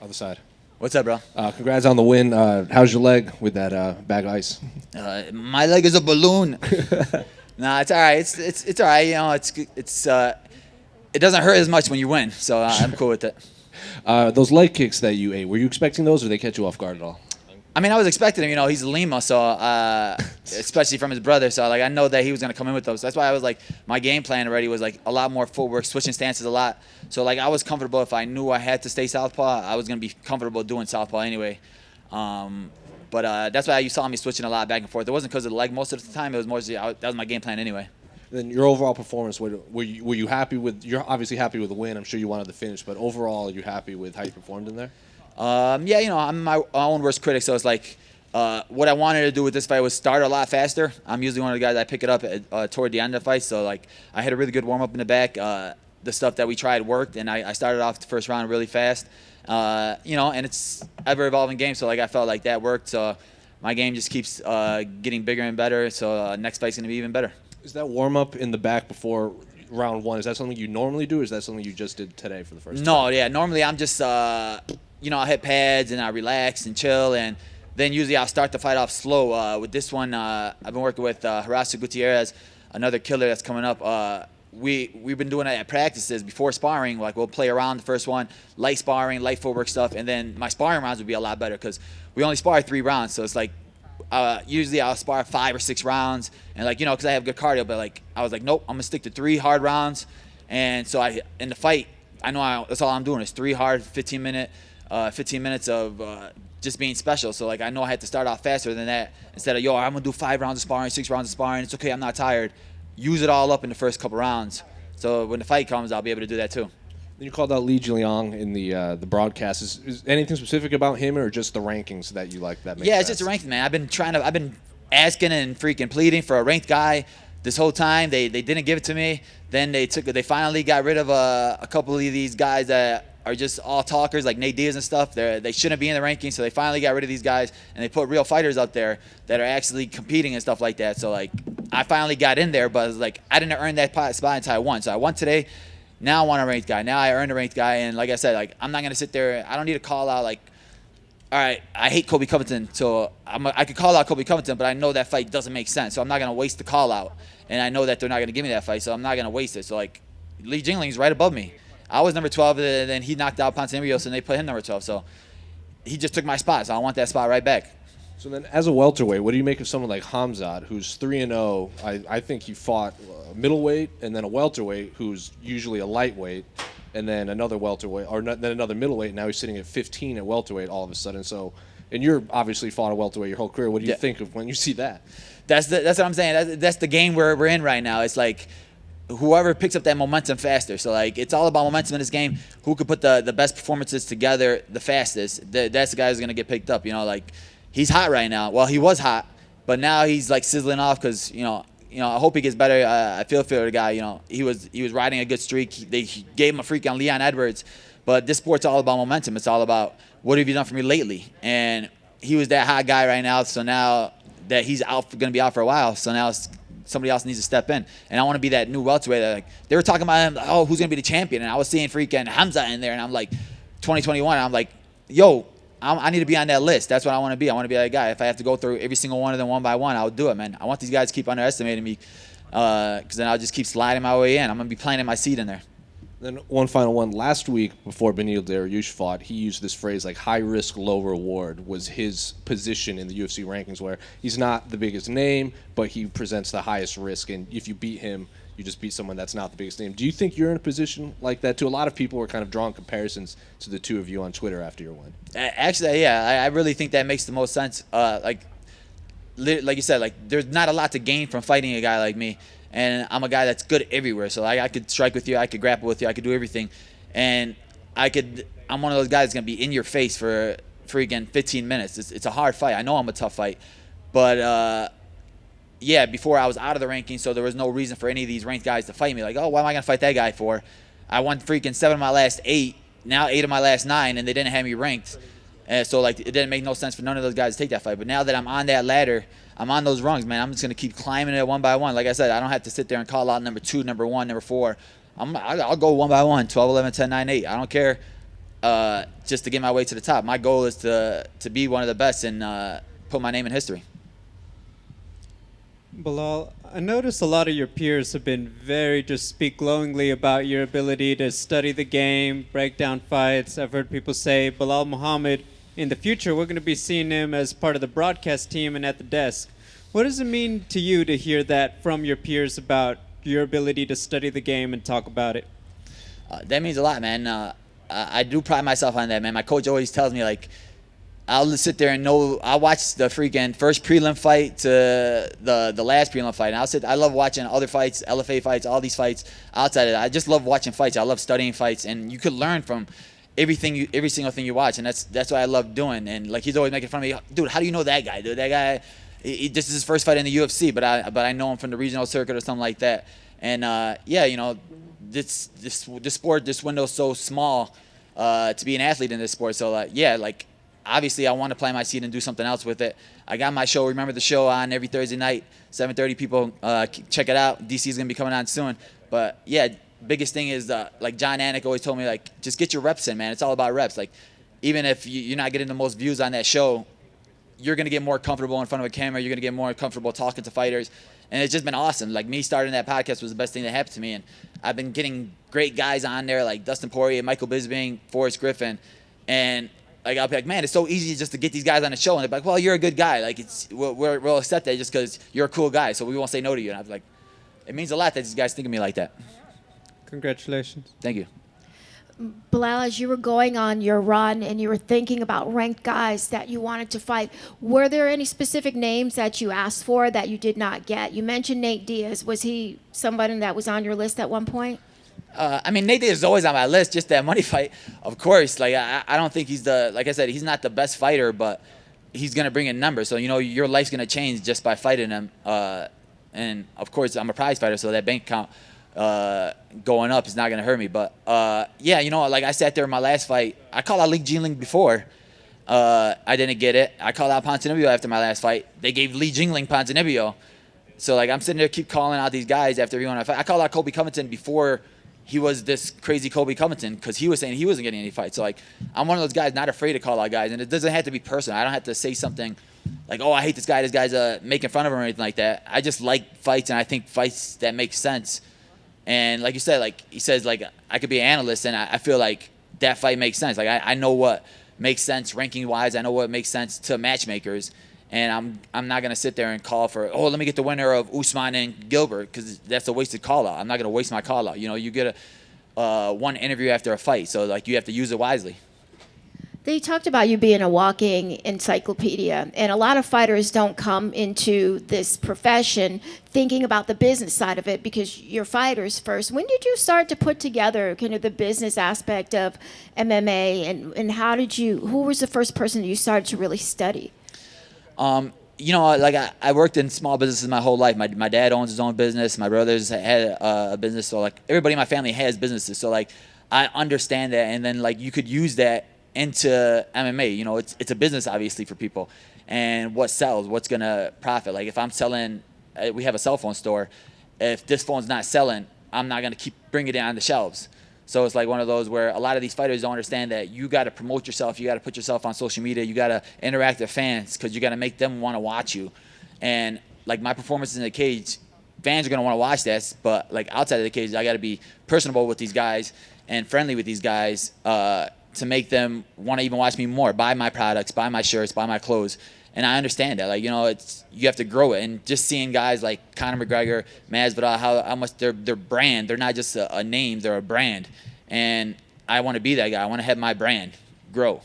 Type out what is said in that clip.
Other side. What's up, bro? Congrats on the win. How's your leg with that bag of ice? My leg is a balloon. Nah, it's all right. It's all right. You know, it doesn't hurt as much when you win, so I'm cool with it. Those leg kicks that you ate, were you expecting those, or they catch you off guard at all? I mean, I was expecting him. You know, he's Lima, so especially from his brother. So like, I know that he was gonna come in with those. That's why I was like, my game plan already was like a lot more footwork, switching stances a lot. So like, I was comfortable if I knew I had to stay southpaw. I was gonna be comfortable doing southpaw anyway. But that's why you saw me switching a lot back and forth. It wasn't because of the leg most of the time. It was more that was my game plan anyway. Then your overall performance, were you happy with? You're obviously happy with the win. I'm sure you wanted the finish, but overall, are you happy with how you performed in there? Yeah, you know, I'm my own worst critic, so it's like what I wanted to do with this fight was start a lot faster. I'm usually one of the guys that pick it up toward the end of the fight, so like I had a really good warm up in the back. The stuff that we tried worked, and I started off the first round really fast. You know, and it's ever evolving game, so like I felt like that worked. So my game just keeps getting bigger and better. So next fight's gonna be even better. Is that warm up in the back before round one? Is that something you normally do, or is that something you just did today for the first time? No, yeah, normally I'm just you know, I hit pads and I relax and chill, and then usually I'll start the fight off slow. With this one, I've been working with Horacio Gutierrez, another killer that's coming up. We've been doing it at practices before sparring. Like, we'll play around the first one, light sparring, light footwork stuff, and then my sparring rounds would be a lot better because we only spar 3 rounds. So it's like usually I'll spar 5 or 6 rounds, and like, you know, because I have good cardio. But like, I was like, nope, I'm gonna stick to 3 hard rounds. And so in the fight, I know that's all I'm doing is 3 hard 15 minutes of just being special. So like, I know I had to start off faster than that instead of, yo, I'm gonna do 5 rounds of sparring, 6 rounds of sparring. It's okay, I'm not tired. Use it all up in the first couple rounds. So when the fight comes, I'll be able to do that too. Then you called out Li Jiang in the broadcast. Is anything specific about him, or just the rankings that you like that makes Yeah, it's sense? just a ranking, man. I've been asking and freaking pleading for a ranked guy this whole time. They didn't give it to me. Then they finally got rid of a couple of these guys that are just all talkers, like Nate Diaz and stuff. They shouldn't be in the rankings, so they finally got rid of these guys, and they put real fighters out there that are actually competing and stuff like that. So like, I finally got in there, but like, I didn't earn that spot until I won. So I won today. Now I want a ranked guy. Now I earned a ranked guy, and like I said, like, I'm not gonna sit there. I don't need to call out like, all right, I hate Colby Covington, so I could call out Colby Covington, but I know that fight doesn't make sense, so I'm not gonna waste the call out, and I know that they're not gonna give me that fight, so I'm not gonna waste it. So like, Li Jingling's right above me. I was number 12, and then he knocked out Ponce Rios, and they put him number 12. So he just took my spot, so I want that spot right back. So then, as a welterweight, what do you make of someone like Hamzat, who's 3-0? I think he fought a middleweight and then a welterweight, who's usually a lightweight, and then another welterweight, or then another middleweight. Now he's sitting at 15 at welterweight all of a sudden. So, and you're obviously fought a welterweight your whole career. What do you think of when you see that? That's what I'm saying. That's the game we're in right now. It's like, whoever picks up that momentum faster. So like, it's all about momentum in this game. Who could put the best performances together the fastest? That's the guy who's gonna get picked up. You know, like, he's hot right now. Well, he was hot, but now he's like sizzling off because you know. I hope he gets better. I feel for the guy. You know, he was riding a good streak. They gave him a freak on Leon Edwards, but this sport's all about momentum. It's all about what have you done for me lately? And he was that hot guy right now. So now that he's going to be out for a while, so now somebody else needs to step in. And I want to be that new welterweight. Like, they were talking about him. Oh, who's going to be the champion? And I was seeing freaking Hamza in there, and I'm like, 2021. I'm like, yo. I need to be on that list. That's what I want to be. I want to be that guy. If I have to go through every single one of them one by one, I'll do it, man. I want these guys to keep underestimating me because then I'll just keep sliding my way in. I'm going to be planting my seed in there. Then one final one. Last week, before Beneil Dariush fought, he used this phrase like high risk, low reward was his position in the UFC rankings, where he's not the biggest name, but he presents the highest risk. And if you beat him, you just beat someone that's not the biggest name. Do you think you're in a position like that too? A lot of people were kind of drawing comparisons to the two of you on Twitter after your win. Actually, yeah, I really think that makes the most sense. Like you said, like, there's not a lot to gain from fighting a guy like me, and I'm a guy that's good everywhere. So I could strike with you, I could grapple with you, I could do everything, and I'm one of those guys that's gonna be in your face for freaking 15 minutes. It's a hard fight. I know I'm a tough fight, but yeah, before I was out of the rankings, so there was no reason for any of these ranked guys to fight me. Like, oh, why am I gonna fight that guy for? I won freaking 7 of my last 8, now 8 of my last 9, and they didn't have me ranked. So like, it didn't make no sense for none of those guys to take that fight. But now that I'm on that ladder, I'm on those rungs, man. I'm just gonna keep climbing it one by one. Like I said, I don't have to sit there and call out number 2, number 1, number 4. I'll go one by one, 12, 11, 10, 9, 8. I don't care just to get my way to the top. My goal is to be one of the best and put my name in history. Belal, I noticed a lot of your peers have been just speak glowingly about your ability to study the game, break down fights. I've heard people say Belal Muhammad, in the future, we're going to be seeing him as part of the broadcast team and at the desk. What does it mean to you to hear that from your peers about your ability to study the game and talk about it? That means a lot, man. I do pride myself on that, man. My coach always tells me, like, I'll sit there and I'll watch the freaking first prelim fight to the last prelim fight. And I love watching other fights, LFA fights, all these fights outside of that. I just love watching fights. I love studying fights. And you could learn from every single thing you watch. And that's what I love doing. And, like, he's always making fun of me. Dude, how do you know that guy? Dude, that guy, this is his first fight in the UFC, but I know him from the regional circuit or something like that. And, yeah, you know, this sport, this window's so small to be an athlete in this sport. So, yeah, like, obviously I want to plant my seed and do something else with it. I got my show, Remember the Show, on every Thursday night, 7:30. People check it out. DC is going to be coming on soon. But, yeah, biggest thing is, like John Anik always told me, like, just get your reps in, man. It's all about reps. Like, even if you're not getting the most views on that show, you're going to get more comfortable in front of a camera. You're going to get more comfortable talking to fighters. And it's just been awesome. Like, me starting that podcast was the best thing that happened to me. And I've been getting great guys on there like Dustin Poirier, Michael Bisping, Forrest Griffin. And, like, I'll be like, man, it's so easy just to get these guys on the show. And they're like, well, you're a good guy. Like, we'll accept that just because you're a cool guy. So we won't say no to you. And I was like, it means a lot that these guys think of me like that. Congratulations. Thank you. Belal, as you were going on your run and you were thinking about ranked guys that you wanted to fight, were there any specific names that you asked for that you did not get? You mentioned Nate Diaz. Was he somebody that was on your list at one point? I mean, Nate Diaz is always on my list, just that money fight, of course. Like, I don't think like I said, he's not the best fighter, but he's going to bring in numbers. So, you know, your life's going to change just by fighting him. And, of course, I'm a prize fighter, so that bank account going up is not going to hurt me. But, yeah, you know, like I sat there in my last fight. I called out Lee Jingling before. I didn't get it. I called out Ponzinibbio after my last fight. They gave Lee Jingling Ponzinibbio. So, like, I'm sitting there keep calling out these guys after every one I fight. I called out Colby Covington before he was this crazy Colby Covington because he was saying he wasn't getting any fights. So, like, I'm one of those guys not afraid to call out guys. And it doesn't have to be personal. I don't have to say something like, oh, I hate this guy. This guy's making fun of him or anything like that. I just like fights, and I think fights that make sense. And like you said, like he says, like, I could be an analyst, and I feel like that fight makes sense. Like, I know what makes sense ranking-wise. I know what makes sense to matchmakers. And I'm not going to sit there and call for, oh, let me get the winner of Usman and Gilbert, because that's a wasted call-out. I'm not going to waste my call-out. You know, you get one interview after a fight, so, like, you have to use it wisely. They talked about you being a walking encyclopedia, and a lot of fighters don't come into this profession thinking about the business side of it because you're fighters first. When did you start to put together kind of the business aspect of MMA, and who was the first person you started to really study? You know, like I worked in small businesses my whole life. My dad owns his own business. My brothers had a business. So, like, everybody in my family has businesses. So, like, I understand that. And then, like, you could use that into MMA. You know, it's a business, obviously, for people. And what sells, what's going to profit. Like, if I'm selling, we have a cell phone store. If this phone's not selling, I'm not going to keep bringing it on the shelves. So it's like one of those where a lot of these fighters don't understand that you got to promote yourself. You got to put yourself on social media. You got to interact with fans because you got to make them want to watch you. And, like, my performances in the cage, fans are going to want to watch that. But, like, outside of the cage, I got to be personable with these guys and friendly with these guys to make them want to even watch me more, buy my products, buy my shirts, buy my clothes. And I understand that. Like, you know, you have to grow it. And just seeing guys like Conor McGregor, Masvidal, how much their brand, they're not just a name, they're a brand. And I want to be that guy. I want to have my brand grow.